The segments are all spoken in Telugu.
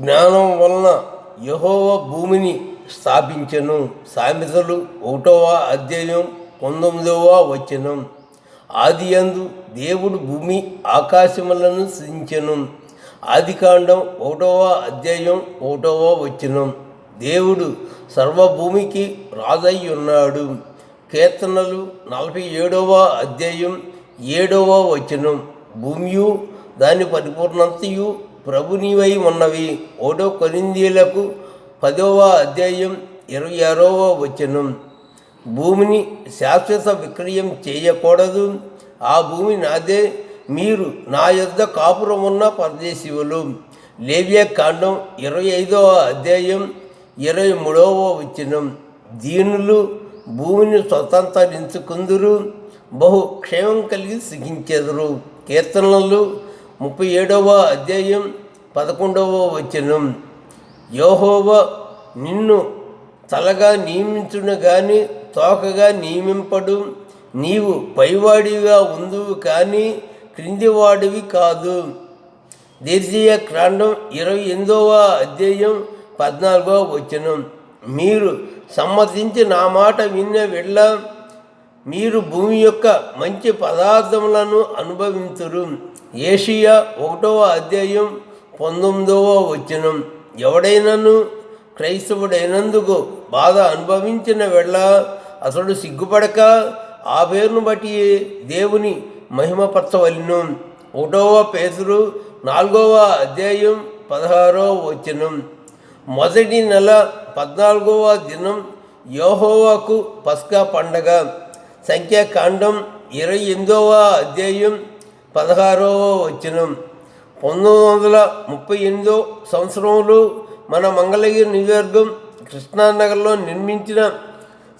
జ్ఞానం వలన యెహోవా భూమిని స్థాపించెను. సామెతలు 1:19. ఆదియందు దేవుడు భూమి ఆకాశములను సృజించెను. ఆదికాండం 1:1. దేవుడు సర్వభూమికి రాజయ్యున్నాడు. కీర్తనలు 47:7. భూమియు దాని పరిపూర్ణంతయు ప్రభునివై ఉన్నవి. 1 కొరింథీయులకు 10:26. భూమిని శాశ్వత విక్రయం చేయకూడదు. ఆ భూమి నాదే, మీరు నా యొద్ద కాపురమున్న పరదేశీయులు. లేవ్యకాండం 25:23. దీనులు భూమిని స్వతంత్రించుకుందురు, బహు క్షేమం కలిగి సుఖించెదరు. కీర్తనలు 37:11. యెహోవా నిన్ను తలగా నియమించును గాని తోకగా నియమింపడు. నీవు పైవాడిగా ఉందువు కానీ క్రిందివాడివి కాదు. ద్వితీయోపదేశకాండం 28:14. మీరు సమ్మతించి నా మాట విన్న వెళ్ళ మీరు భూమి యొక్క మంచి పదార్థములను అనుభవింతురు. ఏషియా 1:19. ఎవడైనను క్రైస్తవుడైనందుకు బాధ అనుభవించిన వెళ్ళ అతడు సిగ్గుపడక ఆ పేరును బట్టి దేవుని మహిమపరచవలెను. 1 పేతురు 4:16. మొదటి నెల 14వ దినం యెహోవాకు పస్కా పండగ. సంఖ్యాకాండం 28:16. 1938 సంవత్సరంలో మన మంగళగిరి నియోజకవర్గం కృష్ణానగర్లో నిర్మించిన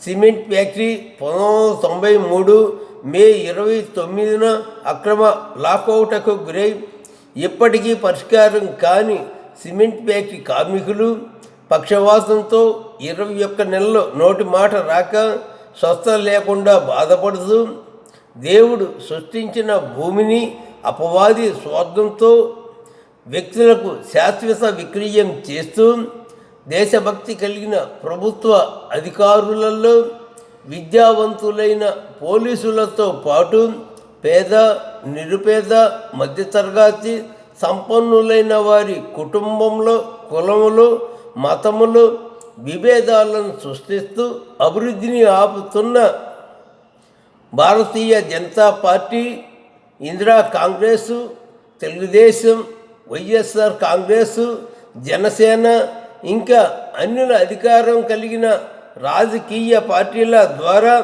సిమెంట్ ఫ్యాక్టరీ 1993 మే 29న అక్రమ లాకౌట్కు గురై ఇప్పటికీ పరిష్కారం కాని సిమెంట్ ఫ్యాక్టరీ కార్మికులు పక్షవాతంతో 21 నెలలు నోటి మాట రాక స్వస్థ లేకుండా బాధపడుతూ దేవుడు సృష్టించిన భూమిని అపవాది స్వార్థంతో వ్యక్తులకు శాశ్వత విక్రయం చేస్తూ దేశభక్తి కలిగిన ప్రభుత్వ అధికారులలో విద్యావంతులైన పోలీసులతో పాటు పేద, నిరుపేద, మధ్యతరగతి, సంపన్నులైన వారి కుటుంబంలో కులములు, మతములు విభేదాలను సృష్టిస్తూ అభివృద్ధిని ఆపుతున్న భారతీయ జనతా పార్టీ, ఇందిరా కాంగ్రెసు, తెలుగుదేశం, వైఎస్ఆర్ కాంగ్రెసు, జనసేన ఇంకా అన్యుల అధికారం కలిగిన రాజకీయ పార్టీల ద్వారా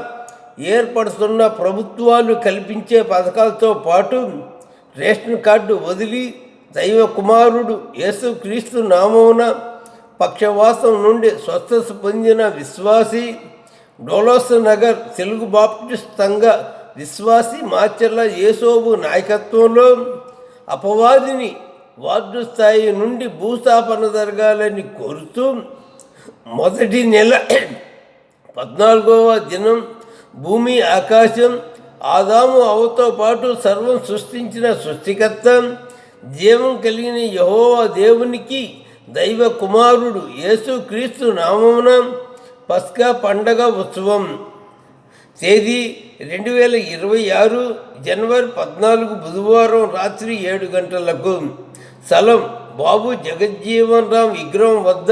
ఏర్పడుతున్న ప్రభుత్వాలు కల్పించే పథకాలతో పాటు రేషన్ కార్డు వదిలి దైవ కుమారుడు యేసుక్రీస్తు నామమున పక్షవాతం నుండి స్వస్థత పొందిన విశ్వాసి, డోలోస్ నగర్ తెలుగు బాప్టిస్ట్ సంఘ విశ్వాసి మాచర్ల యేసోబు నాయకత్వంలో అపవాదిని వార్డు స్థాయి నుండి భూస్థాపన జరగాలని కోరుతూ మొదటి నెల 14వ దినం భూమి ఆకాశం ఆదాము అవ్వతో పాటు సర్వం సృష్టించిన సృష్టికర్త జీవం కలిగిన యెహోవా దేవునికి దైవ కుమారుడు యేసుక్రీస్తు నామమున పస్కా పండగ ఉత్సవం. తేదీ 2026 జనవరి 14 బుధవారం రాత్రి 7 గంటలకు. స్థలం బాబు జగజ్జీవన్ రామ్ విగ్రహం వద్ద,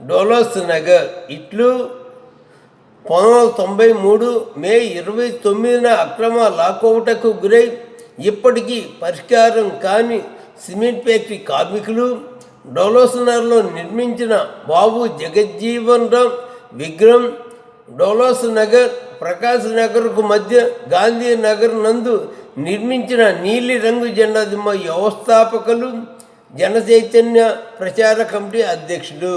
డోలోస్ నగర్. ఇట్లు 1993 మే 29న అక్రమ లాకౌట్కు గురై ఇప్పటికీ పరిష్కారం కాని సిమెంట్ ఫ్యాక్టరీ కార్మికులు డోలోస్ నగర్లో నిర్మించిన బాబు జగజ్జీవన్ రామ్ విగ్రహం డోలోస్ నగర్, ప్రకాశ్ నగర్కు మధ్య గాంధీ నగర్ నందు నిర్మించిన నీలి రంగు జెండా దిమ్మ వ్యవస్థాపకులు, జన చైతన్య ప్రచార కమిటీ అధ్యక్షులు.